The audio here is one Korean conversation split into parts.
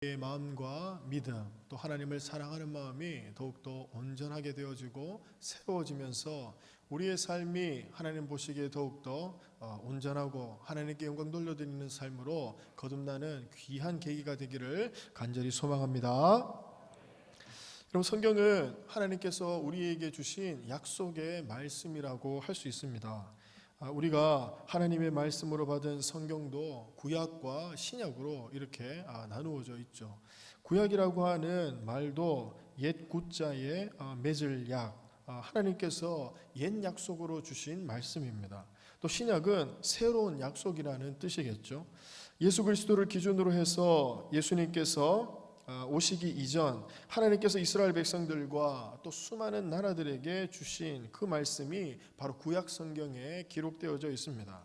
우리의 마음과 믿음, 또 하나님을 사랑하는 마음이 더욱더 온전하게 되어지고 새로워지면서 우리의 삶이 하나님 보시기에 더욱더 온전하고 하나님께 영광 돌려드리는 삶으로 거듭나는 귀한 계기가 되기를 간절히 소망합니다. 여러분, 성경은 하나님께서 우리에게 주신 약속의 말씀이라고 할 수 있습니다. 우리가 하나님의 말씀으로 받은 성경도 구약과 신약으로 이렇게 나누어져 있죠. 구약이라고 하는 말도 옛 구자에 맺을 약, 하나님께서 옛 약속으로 주신 말씀입니다. 또 신약은 새로운 약속이라는 뜻이겠죠. 예수 그리스도를 기준으로 해서 예수님께서 오시기 이전 하나님께서 이스라엘 백성들과 또 수많은 나라들에게 주신 그 말씀이 바로 구약 성경에 기록되어져 있습니다.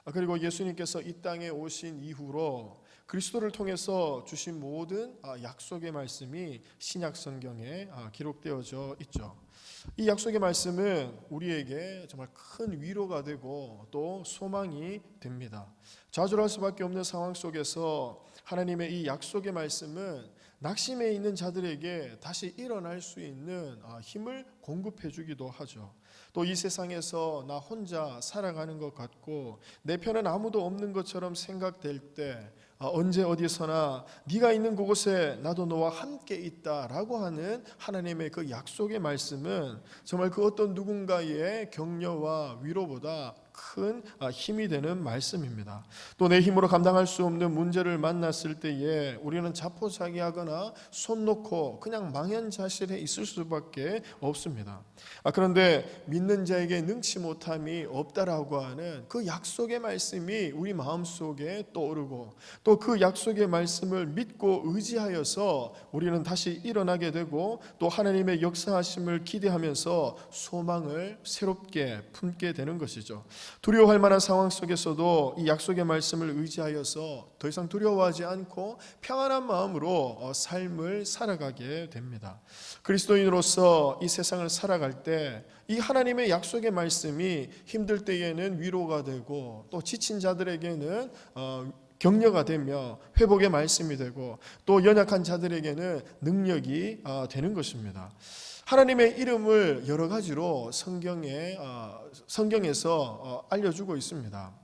그리고 예수님께서 이 땅에 오신 이후로 그리스도를 통해서 주신 모든 약속의 말씀이 신약 성경에 기록되어져 있죠. 이 약속의 말씀은 우리에게 정말 큰 위로가 되고 또 소망이 됩니다. 좌절할 수밖에 없는 상황 속에서 하나님의 이 약속의 말씀은 낙심해 있는 자들에게 다시 일어날 수 있는 힘을 공급해 주기도 하죠. 또 이 세상에서 나 혼자 살아가는 것 같고 내 편은 아무도 없는 것처럼 생각될 때 언제 어디서나 네가 있는 그곳에 나도 너와 함께 있다라고 하는 하나님의 그 약속의 말씀은 정말 그 어떤 누군가의 격려와 위로보다 큰 힘이 되는 말씀입니다. 또 내 힘으로 감당할 수 없는 문제를 만났을 때에 우리는 자포자기하거나 손 놓고 그냥 망연자실해 있을 수밖에 없습니다. 그런데 믿는 자에게 능치 못함이 없다라고 하는 그 약속의 말씀이 우리 마음속에 떠오르고 또 그 약속의 말씀을 믿고 의지하여서 우리는 다시 일어나게 되고 또 하나님의 역사하심을 기대하면서 소망을 새롭게 품게 되는 것이죠. 두려워할 만한 상황 속에서도 이 약속의 말씀을 의지하여서 더 이상 두려워하지 않고 평안한 마음으로 삶을 살아가게 됩니다. 그리스도인으로서 이 세상을 살아갈 때 이 하나님의 약속의 말씀이 힘들 때에는 위로가 되고 또 지친 자들에게는 격려가 되며 회복의 말씀이 되고 또 연약한 자들에게는 능력이 되는 것입니다. 하나님의 이름을 여러 가지로 성경에서 알려주고 있습니다.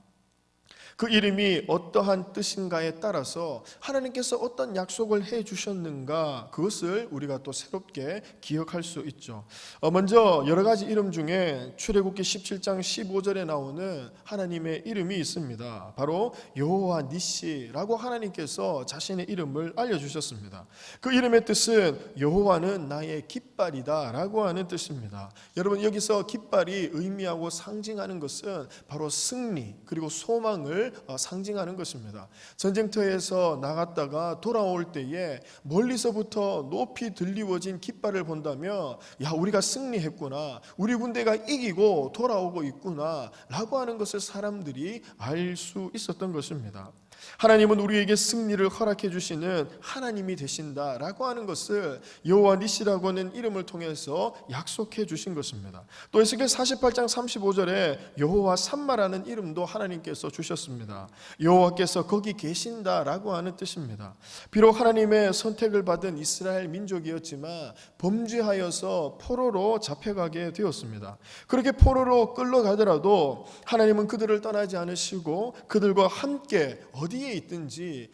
그 이름이 어떠한 뜻인가에 따라서 하나님께서 어떤 약속을 해 주셨는가, 그것을 우리가 또 새롭게 기억할 수 있죠. 먼저 여러 가지 이름 중에 출애굽기 17장 15절에 나오는 하나님의 이름이 있습니다. 바로 여호와 니시라고 하나님께서 자신의 이름을 알려주셨습니다. 그 이름의 뜻은 여호와는 나의 깃발이다 라고 하는 뜻입니다. 여러분, 여기서 깃발이 의미하고 상징하는 것은 바로 승리 그리고 소망을 상징하는 것입니다. 전쟁터에서 나갔다가 돌아올 때에 멀리서부터 높이 들리워진 깃발을 본다면 야, 우리가 승리했구나, 우리 군대가 이기고 돌아오고 있구나 라고 하는 것을 사람들이 알 수 있었던 것입니다. 하나님은 우리에게 승리를 허락해 주시는 하나님이 되신다라고 하는 것을 여호와 니시라고 하는 이름을 통해서 약속해 주신 것입니다. 또 에스겔 48장 35절에 여호와 삼마라는 이름도 하나님께서 주셨습니다. 여호와께서 거기 계신다라고 하는 뜻입니다. 비록 하나님의 선택을 받은 이스라엘 민족이었지만 범죄하여서 포로로 잡혀가게 되었습니다. 그렇게 포로로 끌려가더라도 하나님은 그들을 떠나지 않으시고 그들과 함께 어디에 있든지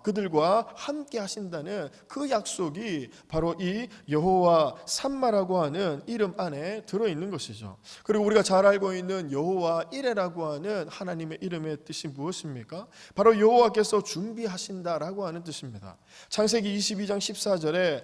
그들과 함께 하신다는 그 약속이 바로 이 여호와 삼마라고 하는 이름 안에 들어있는 것이죠. 그리고 우리가 잘 알고 있는 여호와 이레라고 하는 하나님의 이름의 뜻이 무엇입니까? 바로 여호와께서 준비하신다라고 하는 뜻입니다. 창세기 22장 14절에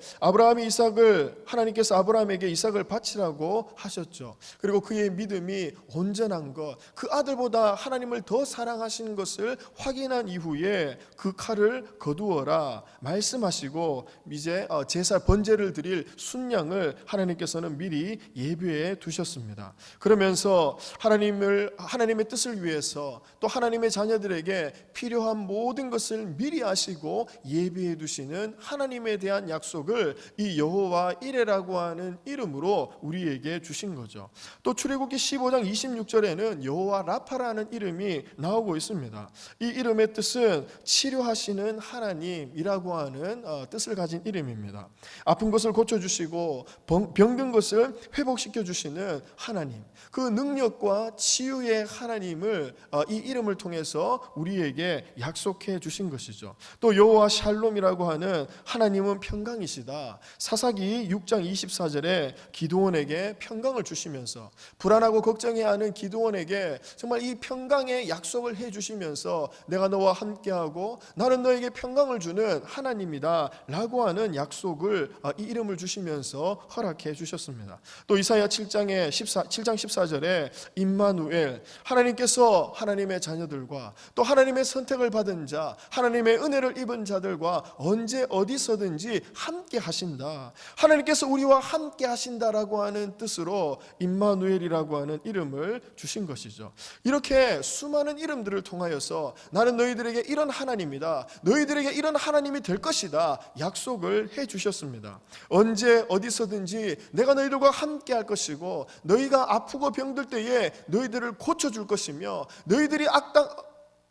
하나님께서 아브라함에게 이삭을 바치라고 하셨죠. 그리고 그의 믿음이 온전한 것, 그 아들보다 하나님을 더 사랑하신 것을 확인한 이후에 그 칼을 거두어라 말씀하시고 이제 제사 번제를 드릴 순양을 하나님께서는 미리 예비해 두셨습니다. 그러면서 하나님의 뜻을 위해서 또 하나님의 자녀들에게 필요한 모든 것을 미리 아시고 예비해 두시는 하나님에 대한 약속을 이 여호와 이레라고 하는 이름으로 우리에게 주신 거죠. 또 출애굽기 15장 26절에는 여호와 라파라는 이름이 나오고 있습니다. 이 이름의 뜻은 뜻은 치료하시는 하나님이라고 하는 뜻을 가진 이름입니다. 아픈 것을 고쳐주시고 병든 것을 회복시켜주시는 하나님, 그 능력과 치유의 하나님을 이 이름을 통해서 우리에게 약속해 주신 것이죠. 또 여호와 샬롬이라고 하는 하나님은 평강이시다. 사사기 6장 24절에 기드온에게 평강을 주시면서 불안하고 걱정해야 하는 기드온에게 정말 이 평강의 약속을 해주시면서 내가 너와 함께하고 나는 너에게 평강을 주는 하나님이다 라고 하는 약속을 이 이름을 주시면서 허락해 주셨습니다. 또 이사야 7장 14절에 임마누엘, 하나님께서 하나님의 자녀들과 또 하나님의 선택을 받은 자, 하나님의 은혜를 입은 자들과 언제 어디서든지 함께 하신다. 하나님께서 우리와 함께 하신다라고 하는 뜻으로 임마누엘이라고 하는 이름을 주신 것이죠. 이렇게 수많은 이름들을 통하여서 나는 너희들에게 이런 하나님이다, 너희들에게 이런 하나님이 될 것이다 약속을 해 주셨습니다. 언제 어디서든지 내가 너희들과 함께 할 것이고 너희가 아프고 병들 때에 너희들을 고쳐줄 것이며 너희들이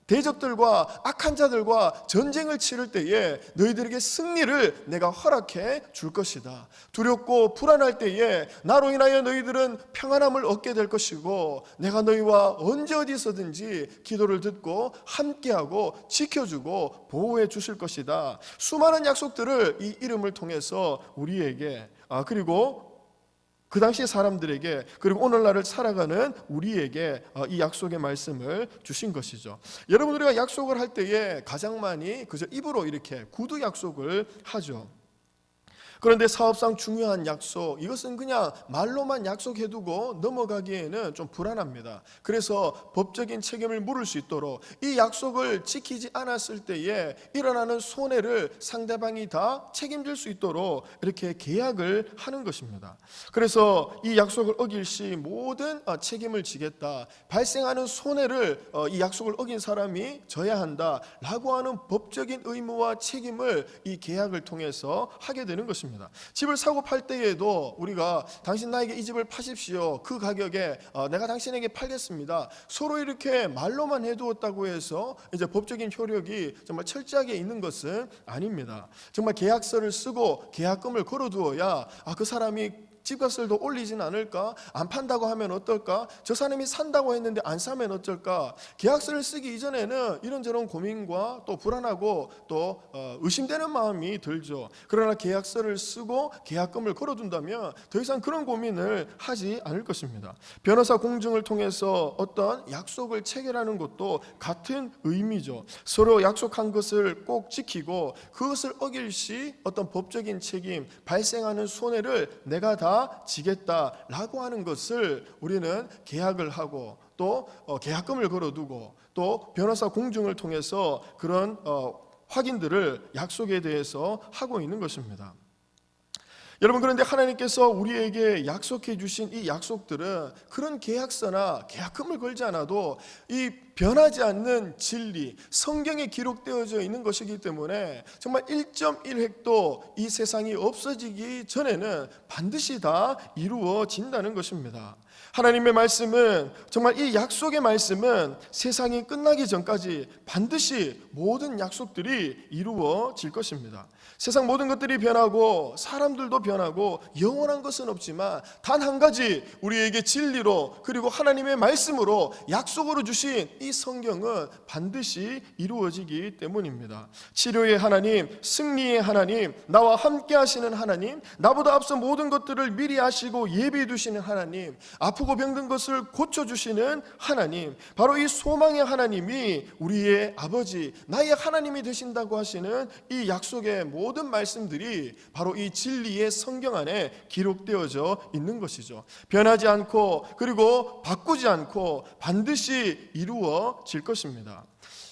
대적들과 악한 자들과 전쟁을 치를 때에 너희들에게 승리를 내가 허락해 줄 것이다. 두렵고 불안할 때에 나로 인하여 너희들은 평안함을 얻게 될 것이고 내가 너희와 언제 어디서든지 기도를 듣고 함께하고 지켜주고 보호해 주실 것이다. 수많은 약속들을 이 이름을 통해서 우리에게 그리고 그 당시 사람들에게 그리고 오늘날을 살아가는 우리에게 이 약속의 말씀을 주신 것이죠. 여러분, 우리가 약속을 할 때에 가장 많이 그저 입으로 이렇게 구두 약속을 하죠. 그런데 사업상 중요한 약속, 이것은 그냥 말로만 약속해두고 넘어가기에는 좀 불안합니다. 그래서 법적인 책임을 물을 수 있도록 이 약속을 지키지 않았을 때에 일어나는 손해를 상대방이 다 책임질 수 있도록 이렇게 계약을 하는 것입니다. 그래서 이 약속을 어길 시 모든 책임을 지겠다, 발생하는 손해를 이 약속을 어긴 사람이 져야 한다라고 하는 법적인 의무와 책임을 이 계약을 통해서 하게 되는 것입니다. 집을 사고 팔 때에도 우리가 당신 나에게 이 집을 파십시오, 그 가격에 내가 당신에게 팔겠습니다, 서로 이렇게 말로만 해두었다고 해서 이제 법적인 효력이 정말 철저하게 있는 것은 아닙니다. 정말 계약서를 쓰고 계약금을 걸어두어야 그 사람이 집값을 더 올리진 않을까? 안 판다고 하면 어떨까? 저 사람이 산다고 했는데 안 사면 어쩔까? 계약서를 쓰기 이전에는 이런저런 고민과 또 불안하고 또 의심되는 마음이 들죠. 그러나 계약서를 쓰고 계약금을 걸어둔다면 더 이상 그런 고민을 하지 않을 것입니다. 변호사 공증을 통해서 어떤 약속을 체결하는 것도 같은 의미죠. 서로 약속한 것을 꼭 지키고 그것을 어길 시 어떤 법적인 책임, 발생하는 손해를 내가 다 지겠다라고 하는 것을 우리는 계약을 하고 또 계약금을 걸어두고 또 변호사 공증을 통해서 그런 확인들을 약속에 대해서 하고 있는 것입니다. 여러분, 그런데 하나님께서 우리에게 약속해 주신 이 약속들은 그런 계약서나 계약금을 걸지 않아도 이 변하지 않는 진리, 성경에 기록되어져 있는 것이기 때문에 정말 1.1획도 이 세상이 없어지기 전에는 반드시 다 이루어진다는 것입니다. 하나님의 말씀은, 정말 이 약속의 말씀은 세상이 끝나기 전까지 반드시 모든 약속들이 이루어질 것입니다. 세상 모든 것들이 변하고 사람들도 변하고 영원한 것은 없지만 단 한 가지 우리에게 진리로 그리고 하나님의 말씀으로 약속으로 주신 이 성경은 반드시 이루어지기 때문입니다. 치료의 하나님, 승리의 하나님, 나와 함께 하시는 하나님, 나보다 앞서 모든 것들을 미리 아시고 예비해 두시는 하나님, 아프고 병든 것을 고쳐주시는 하나님, 바로 이 소망의 하나님이 우리의 아버지, 나의 하나님이 되신다고 하시는 이 약속의 모든 말씀들이 바로 이 진리의 성경 안에 기록되어져 있는 것이죠. 변하지 않고 그리고 바꾸지 않고 반드시 이루어질 것입니다.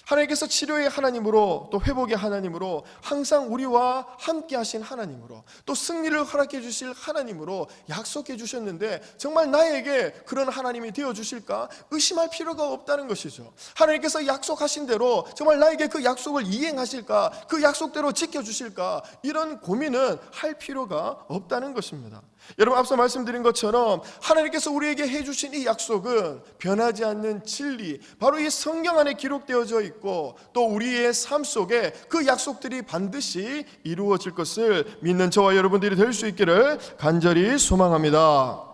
하나님께서 치료의 하나님으로 또 회복의 하나님으로 항상 우리와 함께 하신 하나님으로 또 승리를 허락해 주실 하나님으로 약속해 주셨는데 정말 나에게 나에게 그런 하나님이 되어주실까 의심할 필요가 없다는 것이죠. 하나님께서 약속하신 대로 정말 나에게 그 약속을 이행하실까, 그 약속대로 지켜주실까, 이런 고민은 할 필요가 없다는 것입니다. 여러분, 앞서 말씀드린 것처럼 하나님께서 우리에게 해주신 이 약속은 변하지 않는 진리, 바로 이 성경 안에 기록되어져 있고, 또 우리의 삶 속에 그 약속들이 반드시 이루어질 것을 믿는 저와 여러분들이 될 수 있기를 간절히 소망합니다.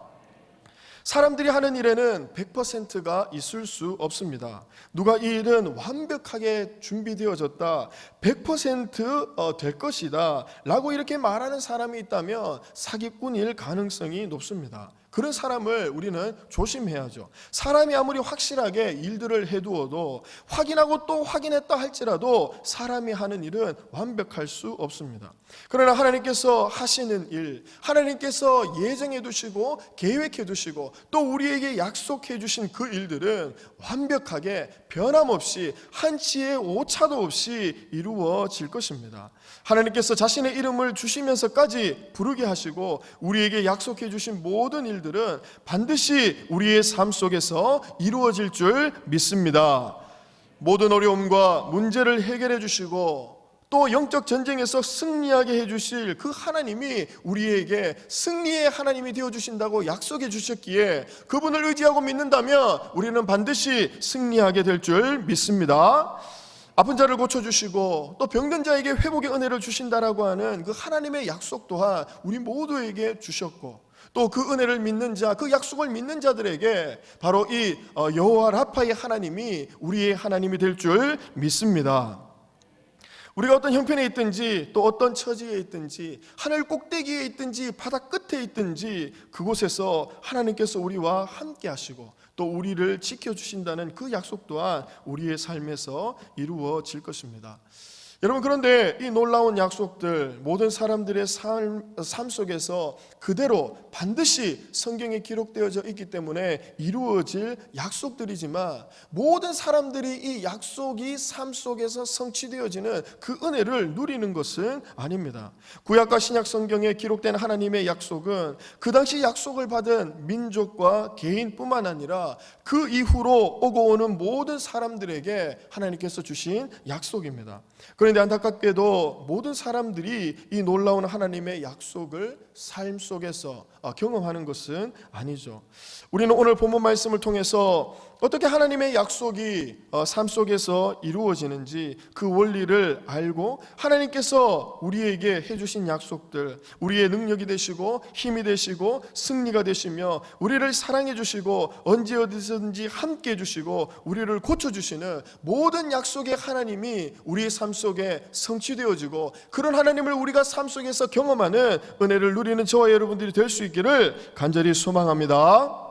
사람들이 하는 일에는 100%가 있을 수 없습니다. 누가 이 일은 완벽하게 준비되어졌다, 100% 될 것이다 라고 이렇게 말하는 사람이 있다면 사기꾼일 가능성이 높습니다. 그런 사람을 우리는 조심해야죠. 사람이 아무리 확실하게 일들을 해두어도, 확인하고 또 확인했다 할지라도 사람이 하는 일은 완벽할 수 없습니다. 그러나 하나님께서 하시는 일, 하나님께서 예정해 두시고 계획해 두시고 또 우리에게 약속해 주신 그 일들은 완벽하게 변함없이 한치의 오차도 없이 이루어질 것입니다. 하나님께서 자신의 이름을 주시면서까지 부르게 하시고 우리에게 약속해 주신 모든 일들은 반드시 우리의 삶 속에서 이루어질 줄 믿습니다. 모든 어려움과 문제를 해결해 주시고 또 영적 전쟁에서 승리하게 해주실 그 하나님이 우리에게 승리의 하나님이 되어주신다고 약속해 주셨기에 그분을 의지하고 믿는다면 우리는 반드시 승리하게 될 줄 믿습니다. 아픈 자를 고쳐주시고 또 병든 자에게 회복의 은혜를 주신다라고 하는 그 하나님의 약속 또한 우리 모두에게 주셨고, 또 그 은혜를 믿는 자, 그 약속을 믿는 자들에게 바로 이 여호와 라파의 하나님이 우리의 하나님이 될 줄 믿습니다. 우리가 어떤 형편에 있든지 또 어떤 처지에 있든지 하늘 꼭대기에 있든지 바다 끝에 있든지 그곳에서 하나님께서 우리와 함께 하시고 또 우리를 지켜주신다는 그 약속 또한 우리의 삶에서 이루어질 것입니다. 여러분, 그런데 이 놀라운 약속들, 모든 사람들의 삶 속에서 그대로 반드시 성경에 기록되어져 있기 때문에 이루어질 약속들이지만 모든 사람들이 이 약속이 삶 속에서 성취되어지는 그 은혜를 누리는 것은 아닙니다. 구약과 신약 성경에 기록된 하나님의 약속은 그 당시 약속을 받은 민족과 개인뿐만 아니라 그 이후로 오고 오는 모든 사람들에게 하나님께서 주신 약속입니다. 그런데 안타깝게도 모든 사람들이 이 놀라운 하나님의 약속을 삶 속에서 경험하는 것은 아니죠. 우리는 오늘 본문 말씀을 통해서 어떻게 하나님의 약속이 삶 속에서 이루어지는지 그 원리를 알고 하나님께서 우리에게 해주신 약속들, 우리의 능력이 되시고 힘이 되시고 승리가 되시며 우리를 사랑해 주시고 언제 어디서든지 함께 해주시고 우리를 고쳐주시는 모든 약속의 하나님이 우리의 삶 속에 성취되어지고 그런 하나님을 우리가 삶 속에서 경험하는 은혜를 누리는 저와 여러분들이 될 수 있기를 간절히 소망합니다.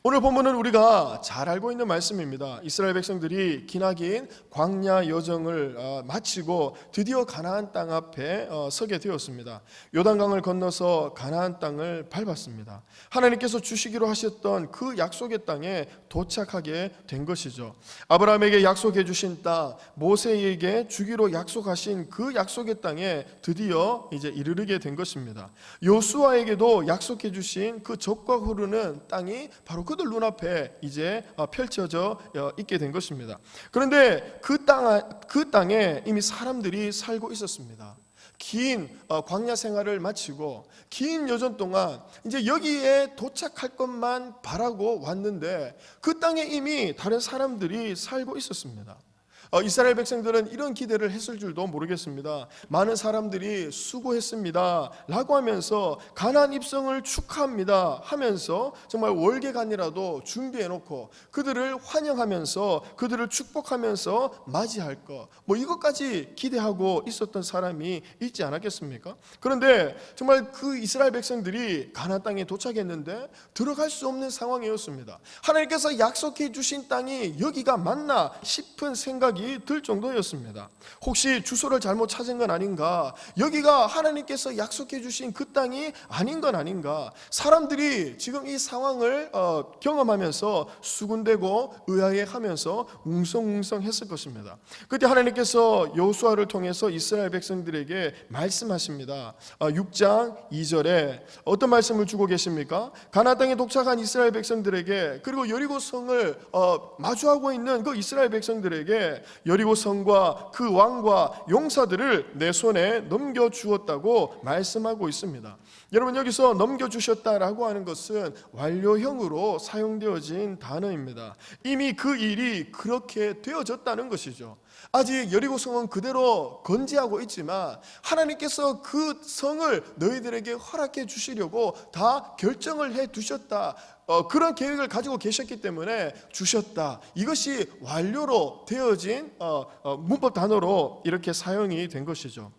오늘 본문은 우리가 잘 알고 있는 말씀입니다. 이스라엘 백성들이 기나긴 광야 여정을 마치고 드디어 가나안 땅 앞에 서게 되었습니다. 요단강을 건너서 가나안 땅을 밟았습니다. 하나님께서 주시기로 하셨던 그 약속의 땅에 도착하게 된 것이죠. 아브라함에게 약속해 주신 땅, 모세에게 주기로 약속하신 그 약속의 땅에 드디어 이제 이르게 된 것입니다. 요수아에게도 약속해 주신 그 젖과 흐르는 땅이 바로 그들 눈앞에 이제 펼쳐져 있게 된 것입니다. 그런데 그 땅에 이미 사람들이 살고 있었습니다. 긴 광야 생활을 마치고 긴 여정 동안 이제 여기에 도착할 것만 바라고 왔는데 그 땅에 이미 다른 사람들이 살고 있었습니다. 이스라엘 백성들은 이런 기대를 했을 줄도 모르겠습니다. 많은 사람들이 수고했습니다 라고 하면서 가나안 입성을 축하합니다 하면서 정말 월계관이라도 준비해놓고 그들을 환영하면서 그들을 축복하면서 맞이할 것, 이것까지 기대하고 있었던 사람이 있지 않았겠습니까? 그런데 정말 그 이스라엘 백성들이 가나안 땅에 도착했는데 들어갈 수 없는 상황이었습니다. 하나님께서 약속해 주신 땅이 여기가 맞나 싶은 생각이 생각이 들 정도였습니다. 혹시 주소를 잘못 찾은 건 아닌가? 여기가 하나님께서 약속해 주신 그 땅이 아닌 건 아닌가? 사람들이 지금 이 상황을 경험하면서 수군대고 의아해하면서 웅성웅성했을 것입니다. 그때 하나님께서 여호수아를 통해서 이스라엘 백성들에게 말씀하십니다. 6장 2절에 어떤 말씀을 주고 계십니까? 가나안 땅에 도착한 이스라엘 백성들에게, 그리고 여리고 성을 마주하고 있는 그 이스라엘 백성들에게 여리고 성과 그 왕과 용사들을 내 손에 넘겨주었다고 말씀하고 있습니다. 여러분, 여기서 넘겨주셨다라고 하는 것은 완료형으로 사용되어진 단어입니다. 이미 그 일이 그렇게 되어졌다는 것이죠. 아직 여리고 성은 그대로 건재하고 있지만 하나님께서 그 성을 너희들에게 허락해 주시려고 다 결정을 해 두셨다. 그런 계획을 가지고 계셨기 때문에 주셨다. 이것이 완료로 되어진 문법 단어로 이렇게 사용이 된 것이죠.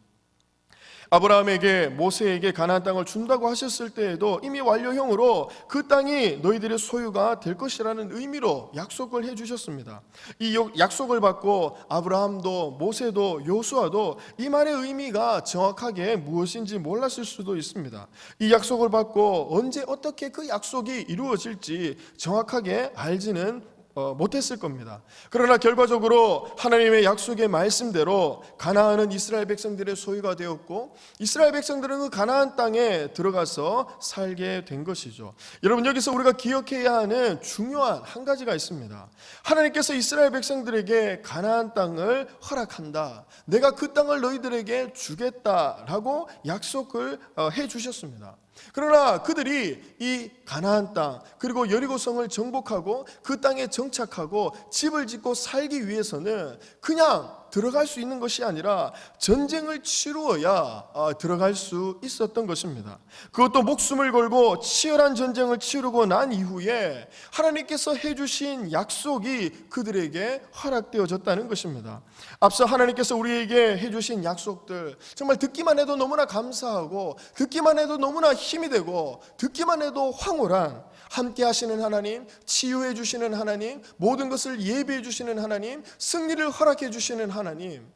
아브라함에게 모세에게 가나안 땅을 준다고 하셨을 때에도 이미 완료형으로 그 땅이 너희들의 소유가 될 것이라는 의미로 약속을 해주셨습니다. 이 약속을 받고 아브라함도 모세도 여호수아도 이 말의 의미가 정확하게 무엇인지 몰랐을 수도 있습니다. 이 약속을 받고 언제 어떻게 그 약속이 이루어질지 정확하게 알지는 못했을 겁니다. 그러나 결과적으로 하나님의 약속의 말씀대로 가나안은 이스라엘 백성들의 소유가 되었고 이스라엘 백성들은 그 가나안 땅에 들어가서 살게 된 것이죠. 여러분, 여기서 우리가 기억해야 하는 중요한 한 가지가 있습니다. 하나님께서 이스라엘 백성들에게 가나안 땅을 허락한다, 내가 그 땅을 너희들에게 주겠다라고 약속을 해주셨습니다. 그러나 그들이 이 가나안 땅 그리고 여리고성을 정복하고 그 땅에 정착하고 집을 짓고 살기 위해서는 그냥 들어갈 수 있는 것이 아니라 전쟁을 치루어야 들어갈 수 있었던 것입니다. 그것도 목숨을 걸고 치열한 전쟁을 치르고 난 이후에 하나님께서 해주신 약속이 그들에게 허락되어졌다는 것입니다. 앞서 하나님께서 우리에게 해주신 약속들, 정말 듣기만 해도 너무나 감사하고 듣기만 해도 너무나 힘이 되고 듣기만 해도 황홀한, 함께 하시는 하나님, 치유해 주시는 하나님, 모든 것을 예비해 주시는 하나님, 승리를 허락해 주시는 하나님,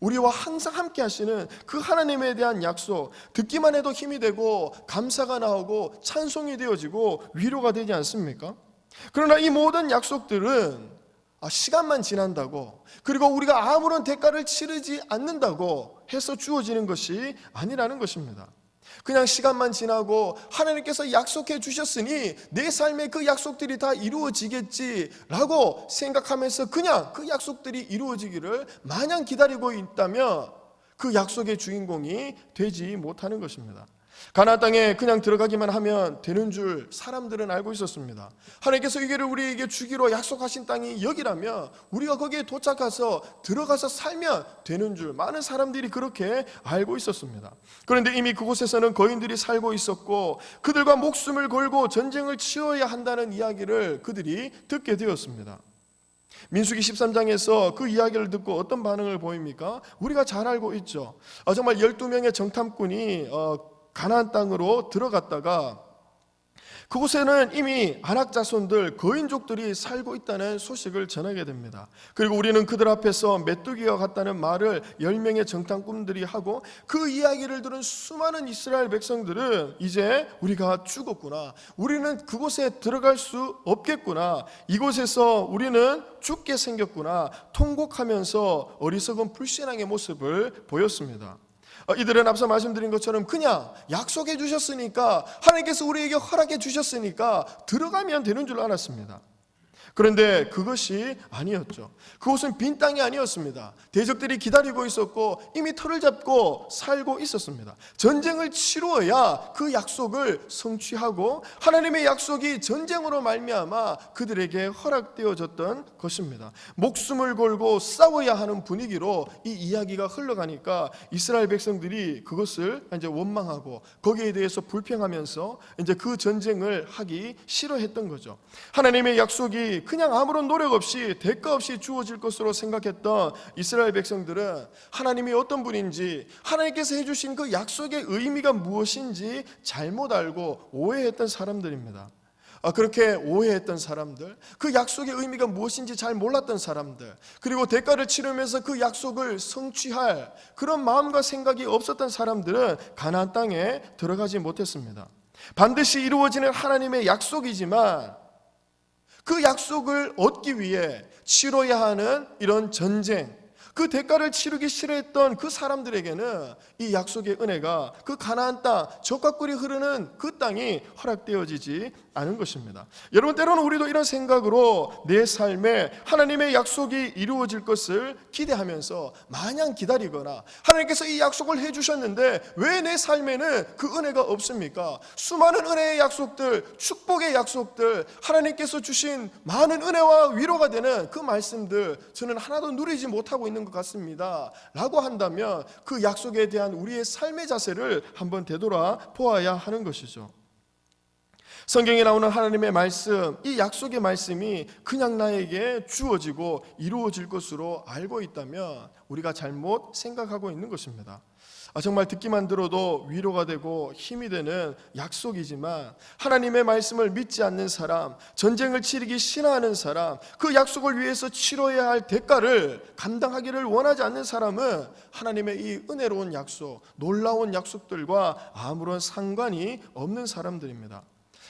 우리와 항상 함께 하시는 그 하나님에 대한 약속, 듣기만 해도 힘이 되고 감사가 나오고 찬송이 되어지고 위로가 되지 않습니까? 그러나 이 모든 약속들은 시간만 지난다고, 그리고 우리가 아무런 대가를 치르지 않는다고 해서 주어지는 것이 아니라는 것입니다. 그냥 시간만 지나고 하나님께서 약속해 주셨으니 내 삶에 그 약속들이 다 이루어지겠지라고 생각하면서 그냥 그 약속들이 이루어지기를 마냥 기다리고 있다면 그 약속의 주인공이 되지 못하는 것입니다. 가나안 땅에 그냥 들어가기만 하면 되는 줄 사람들은 알고 있었습니다. 하나님께서 이거를 우리에게 주기로 약속하신 땅이 여기라면 우리가 거기에 도착해서 들어가서 살면 되는 줄 많은 사람들이 그렇게 알고 있었습니다. 그런데 이미 그곳에서는 거인들이 살고 있었고 그들과 목숨을 걸고 전쟁을 치러야 한다는 이야기를 그들이 듣게 되었습니다. 민수기 13장에서 그 이야기를 듣고 어떤 반응을 보입니까? 우리가 잘 알고 있죠. 정말 12명의 정탐꾼이 가나안 땅으로 들어갔다가 그곳에는 이미 아낙 자손들, 거인족들이 살고 있다는 소식을 전하게 됩니다. 그리고 우리는 그들 앞에서 메뚜기와 같다는 말을 10명의 정탐꾼들이 하고 그 이야기를 들은 수많은 이스라엘 백성들은 이제 우리가 죽었구나, 우리는 그곳에 들어갈 수 없겠구나, 이곳에서 우리는 죽게 생겼구나 통곡하면서 어리석은 불신앙의 모습을 보였습니다. 이들은 앞서 말씀드린 것처럼 그냥 약속해 주셨으니까, 하나님께서 우리에게 허락해 주셨으니까 들어가면 되는 줄 알았습니다. 그런데 그것이 아니었죠. 그곳은 빈 땅이 아니었습니다. 대적들이 기다리고 있었고 이미 터를 잡고 살고 있었습니다. 전쟁을 치루어야 그 약속을 성취하고 하나님의 약속이 전쟁으로 말미암아 그들에게 허락되어졌던 것입니다. 목숨을 걸고 싸워야 하는 분위기로 이 이야기가 흘러가니까 이스라엘 백성들이 그것을 이제 원망하고 거기에 대해서 불평하면서 이제 그 전쟁을 하기 싫어했던 거죠. 하나님의 약속이 그냥 아무런 노력 없이 대가 없이 주어질 것으로 생각했던 이스라엘 백성들은 하나님이 어떤 분인지, 하나님께서 해주신 그 약속의 의미가 무엇인지 잘못 알고 오해했던 사람들입니다. 그렇게 오해했던 사람들, 그 약속의 의미가 무엇인지 잘 몰랐던 사람들, 그리고 대가를 치르면서 그 약속을 성취할 그런 마음과 생각이 없었던 사람들은 가나안 땅에 들어가지 못했습니다. 반드시 이루어지는 하나님의 약속이지만 그 약속을 얻기 위해 치러야 하는 이런 전쟁, 그 대가를 치르기 싫어했던 그 사람들에게는 이 약속의 은혜가 그 가나안 땅, 젖과 꿀이 흐르는 그 땅이 허락되어지지 않은 것입니다. 여러분, 때로는 우리도 이런 생각으로 내 삶에 하나님의 약속이 이루어질 것을 기대하면서 마냥 기다리거나, 하나님께서 이 약속을 해주셨는데 왜 내 삶에는 그 은혜가 없습니까? 수많은 은혜의 약속들, 축복의 약속들, 하나님께서 주신 많은 은혜와 위로가 되는 그 말씀들 저는 하나도 누리지 못하고 있는 것 같습니다 라고 한다면 그 약속에 대한 우리의 삶의 자세를 한번 되돌아 보아야 하는 것이죠. 성경에 나오는 하나님의 말씀, 이 약속의 말씀이 그냥 나에게 주어지고 이루어질 것으로 알고 있다면 우리가 잘못 생각하고 있는 것입니다. 정말 듣기만 들어도 위로가 되고 힘이 되는 약속이지만 하나님의 말씀을 믿지 않는 사람, 전쟁을 치르기 싫어하는 사람, 그 약속을 위해서 치러야 할 대가를 감당하기를 원하지 않는 사람은 하나님의 이 은혜로운 약속, 놀라운 약속들과 아무런 상관이 없는 사람들입니다.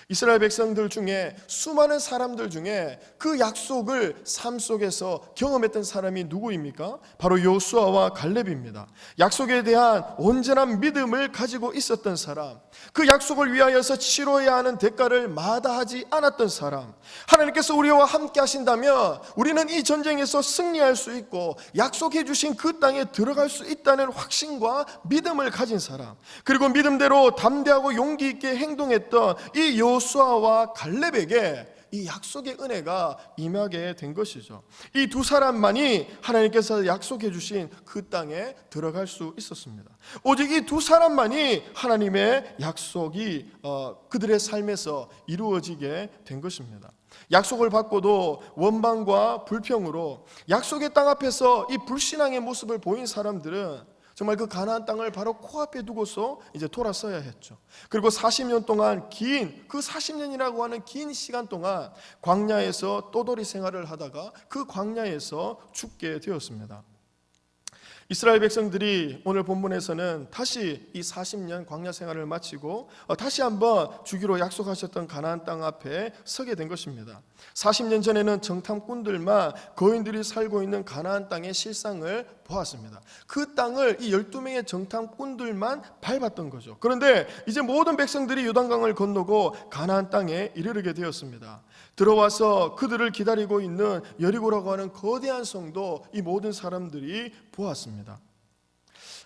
이스라엘 백성들 중에, 수많은 사람들 중에 그 약속을 삶 속에서 경험했던 사람이 누구입니까? 바로 여호수아와 갈렙입니다. 약속에 대한 온전한 믿음을 가지고 있었던 사람, 그 약속을 위하여서 치러야 하는 대가를 마다하지 않았던 사람, 하나님께서 우리와 함께 하신다면 우리는 이 전쟁에서 승리할 수 있고 약속해 주신 그 땅에 들어갈 수 있다는 확신과 믿음을 가진 사람, 그리고 믿음대로 담대하고 용기 있게 행동했던 이 여호수아와 갈렙에게 이 약속의 은혜가 임하게 된 것이죠. 이 두 사람만이 하나님께서 약속해 주신 그 땅에 들어갈 수 있었습니다. 오직 이 두 사람만이 하나님의 약속이 그들의 삶에서 이루어지게 된 것입니다. 약속을 받고도 원망과 불평으로 약속의 땅 앞에서 이 불신앙의 모습을 보인 사람들은 정말 그 가나안 땅을 바로 코앞에 두고서 이제 돌아서야 했죠. 그리고 40년 동안 그 40년이라고 하는 긴 시간 동안 광야에서 떠돌이 생활을 하다가 그 광야에서 죽게 되었습니다. 이스라엘 백성들이 오늘 본문에서는 다시 이 40년 광야 생활을 마치고 다시 한번 주기로 약속하셨던 가나안 땅 앞에 서게 된 것입니다. 40년 전에는 정탐꾼들만 거인들이 살고 있는 가나안 땅의 실상을 보았습니다. 그 땅을 이 12명의 정탐꾼들만 밟았던 거죠. 그런데 이제 모든 백성들이 요단강을 건너고 가나안 땅에 이르게 되었습니다. 들어와서 그들을 기다리고 있는 여리고라고 하는 거대한 성도 이 모든 사람들이 보았습니다.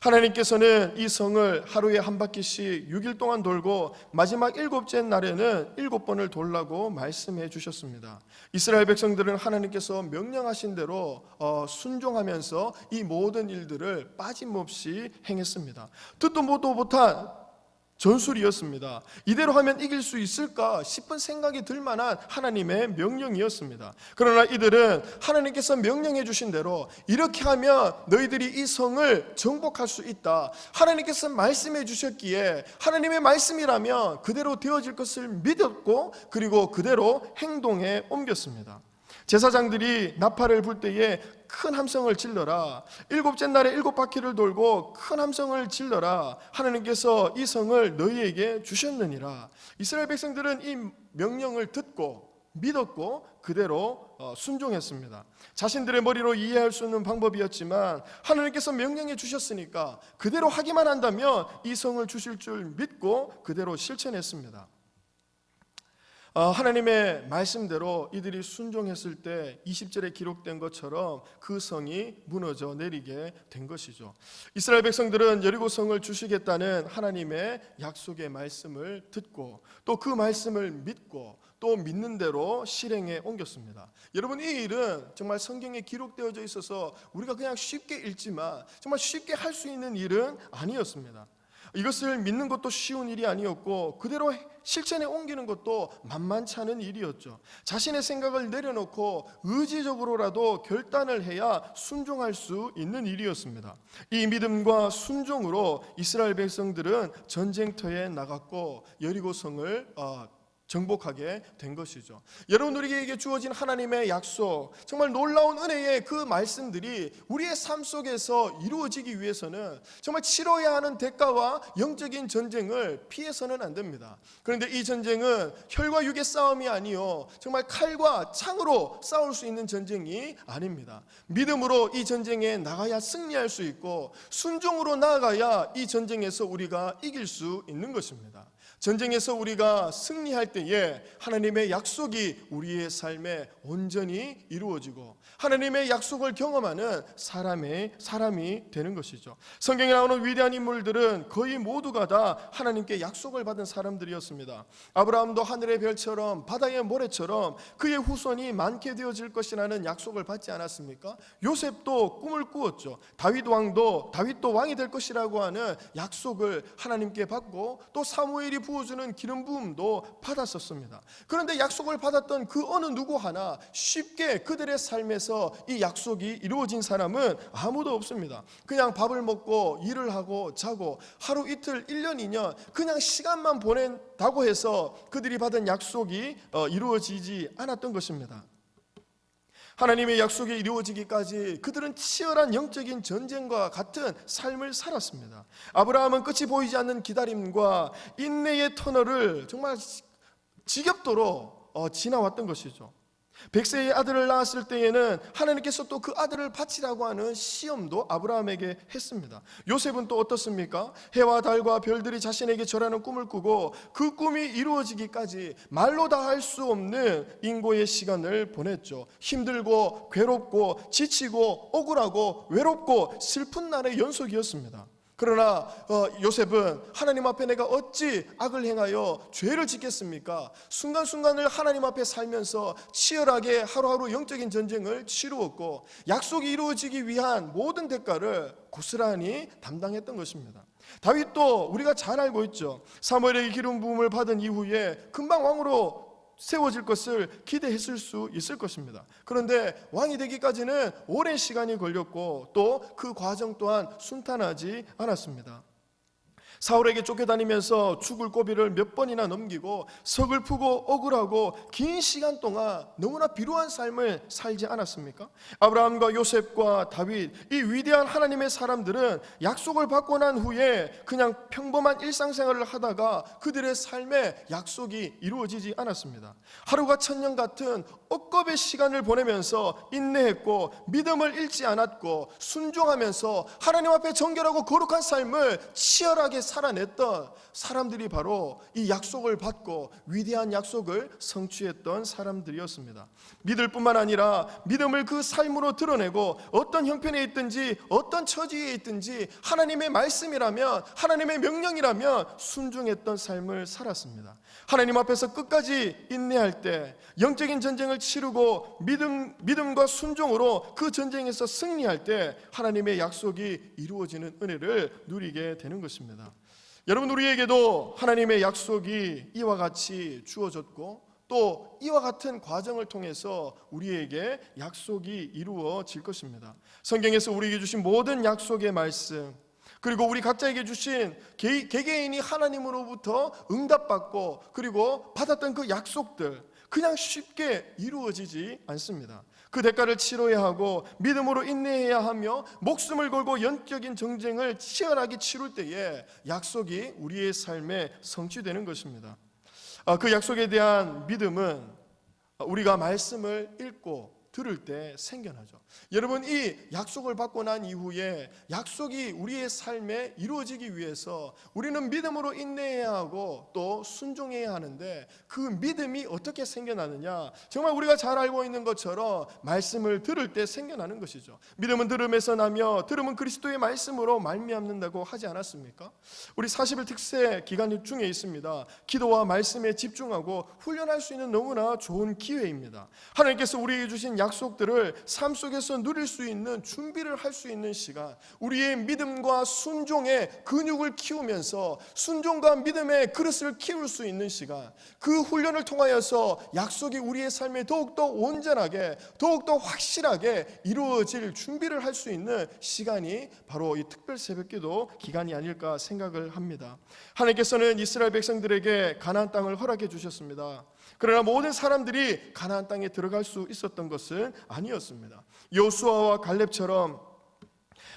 하나님께서는 이 성을 하루에 한 바퀴씩 6일 동안 돌고 마지막 7째 날에는 7번을 돌라고 말씀해 주셨습니다. 이스라엘 백성들은 하나님께서 명령하신 대로 순종하면서 이 모든 일들을 빠짐없이 행했습니다. 듣도 보도 못한 전술이었습니다. 이대로 하면 이길 수 있을까 싶은 생각이 들 만한 하나님의 명령이었습니다. 그러나 이들은 하나님께서 명령해 주신 대로 이렇게 하면 너희들이 이 성을 정복할 수 있다, 하나님께서 말씀해 주셨기에 하나님의 말씀이라면 그대로 되어질 것을 믿었고 그리고 그대로 행동에 옮겼습니다. 제사장들이 나팔을 불 때에 큰 함성을 질러라, 7째 날에 7바퀴를 돌고 큰 함성을 질러라, 하나님께서 이 성을 너희에게 주셨느니라. 이스라엘 백성들은 이 명령을 듣고 믿었고 그대로 순종했습니다. 자신들의 머리로 이해할 수 있는 방법이었지만 하나님께서 명령해 주셨으니까 그대로 하기만 한다면 이 성을 주실 줄 믿고 그대로 실천했습니다. 하나님의 말씀대로 이들이 순종했을 때 20절에 기록된 것처럼 그 성이 무너져 내리게 된 것이죠. 이스라엘 백성들은 여리고 성을 주시겠다는 하나님의 약속의 말씀을 듣고 또 그 말씀을 믿고 또 믿는 대로 실행에 옮겼습니다. 여러분, 이 일은 정말 성경에 기록되어져 있어서 우리가 그냥 쉽게 읽지만 정말 쉽게 할 수 있는 일은 아니었습니다. 이것을 믿는 것도 쉬운 일이 아니었고 그대로 실천에 옮기는 것도 만만치 않은 일이었죠. 자신의 생각을 내려놓고 의지적으로라도 결단을 해야 순종할 수 있는 일이었습니다. 이 믿음과 순종으로 이스라엘 백성들은 전쟁터에 나갔고 여리고성을 정복하게 된 것이죠. 여러분, 우리에게 주어진 하나님의 약속, 정말 놀라운 은혜의 그 말씀들이 우리의 삶 속에서 이루어지기 위해서는 정말 치러야 하는 대가와 영적인 전쟁을 피해서는 안 됩니다. 그런데 이 전쟁은 혈과 육의 싸움이 아니요, 정말 칼과 창으로 싸울 수 있는 전쟁이 아닙니다. 믿음으로 이 전쟁에 나가야 승리할 수 있고, 순종으로 나아가야 이 전쟁에서 우리가 이길 수 있는 것입니다. 전쟁에서 우리가 승리할 때에 하나님의 약속이 우리의 삶에 온전히 이루어지고 하나님의 약속을 경험하는 사람이 되는 것이죠. 성경에 나오는 위대한 인물들은 거의 모두가 다 하나님께 약속을 받은 사람들이었습니다. 아브라함도 하늘의 별처럼 바다의 모래처럼 그의 후손이 많게 되어질 것이라는 약속을 받지 않았습니까? 요셉도 꿈을 꾸었죠. 다윗도 왕이 될 것이라고 하는 약속을 하나님께 받고, 또 사무엘이 부어주는 기름 부음도 받았었습니다. 그런데 약속을 받았던 그 어느 누구 하나 쉽게 그들의 삶에서 이 약속이 이루어진 사람은 아무도 없습니다. 그냥 밥을 먹고 일을 하고 자고 하루 이틀 1년 2년 그냥 시간만 보낸다고 해서 그들이 받은 약속이 이루어지지 않았던 것입니다. 하나님의 약속이 이루어지기까지 그들은 치열한 영적인 전쟁과 같은 삶을 살았습니다. 아브라함은 끝이 보이지 않는 기다림과 인내의 터널을 정말 지겹도록 지나왔던 것이죠. 100세의 아들을 낳았을 때에는 하나님께서 또 그 아들을 바치라고 하는 시험도 아브라함에게 했습니다. 요셉은 또 어떻습니까? 해와 달과 별들이 자신에게 절하는 꿈을 꾸고 그 꿈이 이루어지기까지 말로 다 할 수 없는 인고의 시간을 보냈죠. 힘들고 괴롭고 지치고 억울하고 외롭고 슬픈 날의 연속이었습니다. 그러나 요셉은 하나님 앞에 내가 어찌 악을 행하여 죄를 짓겠습니까? 순간순간을 하나님 앞에 살면서 치열하게 하루하루 영적인 전쟁을 치루었고, 약속이 이루어지기 위한 모든 대가를 고스란히 담당했던 것입니다. 다윗도 우리가 잘 알고 있죠. 사무엘에게 기름 부음을 받은 이후에 금방 왕으로 세워질 것을 기대했을 수 있을 것입니다. 그런데 왕이 되기까지는 오랜 시간이 걸렸고, 또 그 과정 또한 순탄하지 않았습니다. 사울에게 쫓겨다니면서 죽을 고비를 몇 번이나 넘기고 서글프고 억울하고 긴 시간 동안 너무나 비루한 삶을 살지 않았습니까? 아브라함과 요셉과 다윗, 이 위대한 하나님의 사람들은 약속을 받고 난 후에 그냥 평범한 일상생활을 하다가 그들의 삶에 약속이 이루어지지 않았습니다. 하루가 천년 같은 억겁의 시간을 보내면서 인내했고, 믿음을 잃지 않았고, 순종하면서 하나님 앞에 정결하고 거룩한 삶을 치열하게 살아냈던 사람들이 바로 이 약속을 받고 위대한 약속을 성취했던 사람들이었습니다. 믿을 뿐만 아니라 믿음을 그 삶으로 드러내고, 어떤 형편에 있든지 어떤 처지에 있든지 하나님의 말씀이라면, 하나님의 명령이라면 순종했던 삶을 살았습니다. 하나님 앞에서 끝까지 인내할 때 영적인 전쟁을 치르고 믿음과 순종으로 그 전쟁에서 승리할 때 하나님의 약속이 이루어지는 은혜를 누리게 되는 것입니다. 여러분, 우리에게도 하나님의 약속이 이와 같이 주어졌고, 또 이와 같은 과정을 통해서 우리에게 약속이 이루어질 것입니다. 성경에서 우리에게 주신 모든 약속의 말씀, 그리고 우리 각자에게 주신 개개인이 하나님으로부터 응답받고 그리고 받았던 그 약속들, 그냥 쉽게 이루어지지 않습니다. 그 대가를 치러야 하고 믿음으로 인내해야 하며 목숨을 걸고 영적인 전쟁을 치열하게 치룰 때에 약속이 우리의 삶에 성취되는 것입니다. 그 약속에 대한 믿음은 우리가 말씀을 읽고 들을 때 생겨나죠. 여러분, 이 약속을 받고 난 이후에 약속이 우리의 삶에 이루어지기 위해서 우리는 믿음으로 인내해야 하고 또 순종해야 하는데, 그 믿음이 어떻게 생겨나느냐, 정말 우리가 잘 알고 있는 것처럼 말씀을 들을 때 생겨나는 것이죠. 믿음은 들음에서 나며 들음은 그리스도의 말씀으로 말미암는다고 하지 않았습니까? 우리 40일 특세 기간 중에 있습니다. 기도와 말씀에 집중하고 훈련할 수 있는 너무나 좋은 기회입니다. 하나님께서 우리에게 주신 약속들을 삶 속에서 누릴 수 있는 준비를 할 수 있는 시간, 우리의 믿음과 순종의 근육을 키우면서 순종과 믿음의 그릇을 키울 수 있는 시간, 그 훈련을 통하여서 약속이 우리의 삶에 더욱더 온전하게, 더욱더 확실하게 이루어질 준비를 할 수 있는 시간이 바로 이 특별 새벽기도 기간이 아닐까 생각을 합니다. 하나님께서는 이스라엘 백성들에게 가나안 땅을 허락해 주셨습니다. 그러나 모든 사람들이 가나안 땅에 들어갈 수 있었던 것은 아니었습니다. 여호수아와 갈렙처럼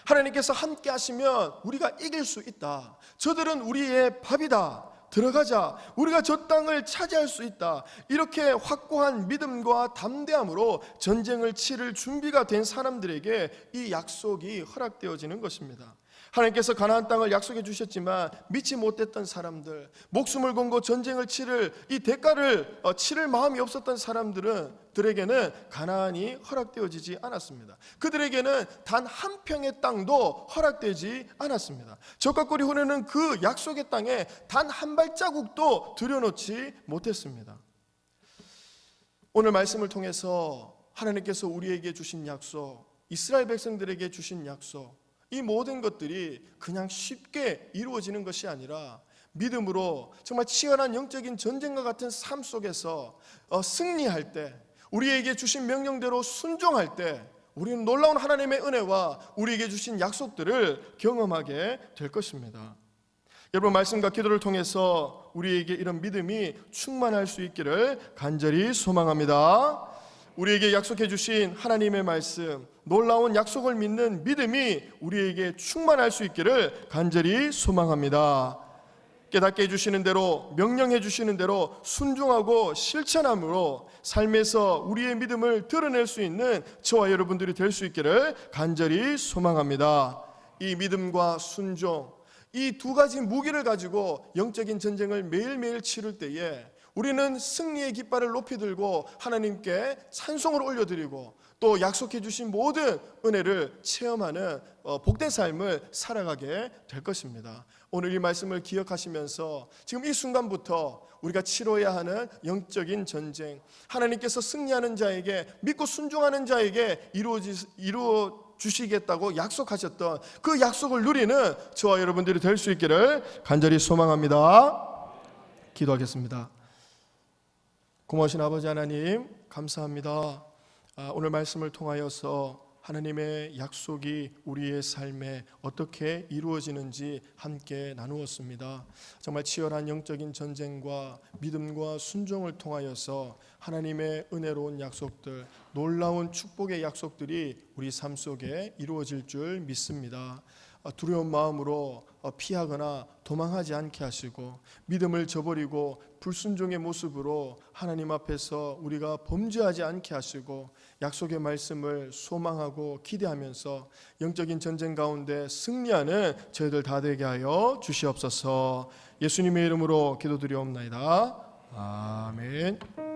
하나님께서 함께 하시면 우리가 이길 수 있다. 저들은 우리의 밥이다. 들어가자. 우리가 저 땅을 차지할 수 있다. 이렇게 확고한 믿음과 담대함으로 전쟁을 치를 준비가 된 사람들에게 이 약속이 허락되어지는 것입니다. 하나님께서 가나안 땅을 약속해 주셨지만 믿지 못했던 사람들, 목숨을 걸고 전쟁을 치를 이 대가를 치를 마음이 없었던 사람들에게는 가나안이 허락되어지지 않았습니다. 그들에게는 단 한 평의 땅도 허락되지 않았습니다. 적과 꿀이 흐르는 그 약속의 땅에 단 한 발자국도 들여놓지 못했습니다. 오늘 말씀을 통해서 하나님께서 우리에게 주신 약속, 이스라엘 백성들에게 주신 약속, 이 모든 것들이 그냥 쉽게 이루어지는 것이 아니라 믿음으로 정말 치열한 영적인 전쟁과 같은 삶 속에서 승리할 때, 우리에게 주신 명령대로 순종할 때 우리는 놀라운 하나님의 은혜와 우리에게 주신 약속들을 경험하게 될 것입니다. 여러분, 말씀과 기도를 통해서 우리에게 이런 믿음이 충만할 수 있기를 간절히 소망합니다. 우리에게 약속해 주신 하나님의 말씀, 놀라운 약속을 믿는 믿음이 우리에게 충만할 수 있기를 간절히 소망합니다. 깨닫게 해주시는 대로, 명령해 주시는 대로 순종하고 실천함으로 삶에서 우리의 믿음을 드러낼 수 있는 저와 여러분들이 될 수 있기를 간절히 소망합니다. 이 믿음과 순종, 이 두 가지 무기를 가지고 영적인 전쟁을 매일매일 치를 때에 우리는 승리의 깃발을 높이 들고 하나님께 찬송을 올려드리고 또 약속해 주신 모든 은혜를 체험하는 복된 삶을 살아가게 될 것입니다. 오늘 이 말씀을 기억하시면서 지금 이 순간부터 우리가 치러야 하는 영적인 전쟁, 하나님께서 승리하는 자에게, 믿고 순종하는 자에게 이루어 주시겠다고 약속하셨던 그 약속을 누리는 저와 여러분들이 될 수 있기를 간절히 소망합니다. 기도하겠습니다. 고마우신 아버지 하나님, 감사합니다. 오늘 말씀을 통하여서 하나님의 약속이 우리의 삶에 어떻게 이루어지는지 함께 나누었습니다. 정말 치열한 영적인 전쟁과 믿음과 순종을 통하여서 하나님의 은혜로운 약속들, 놀라운 축복의 약속들이 우리 삶 속에 이루어질 줄 믿습니다. 두려운 마음으로 피하거나 도망하지 않게 하시고 믿음을 저버리고 불순종의 모습으로 하나님 앞에서 우리가 범죄하지 않게 하시고 약속의 말씀을 소망하고 기대하면서 영적인 전쟁 가운데 승리하는 저희들 다 되게 하여 주시옵소서. 예수님의 이름으로 기도드리옵나이다. 아멘.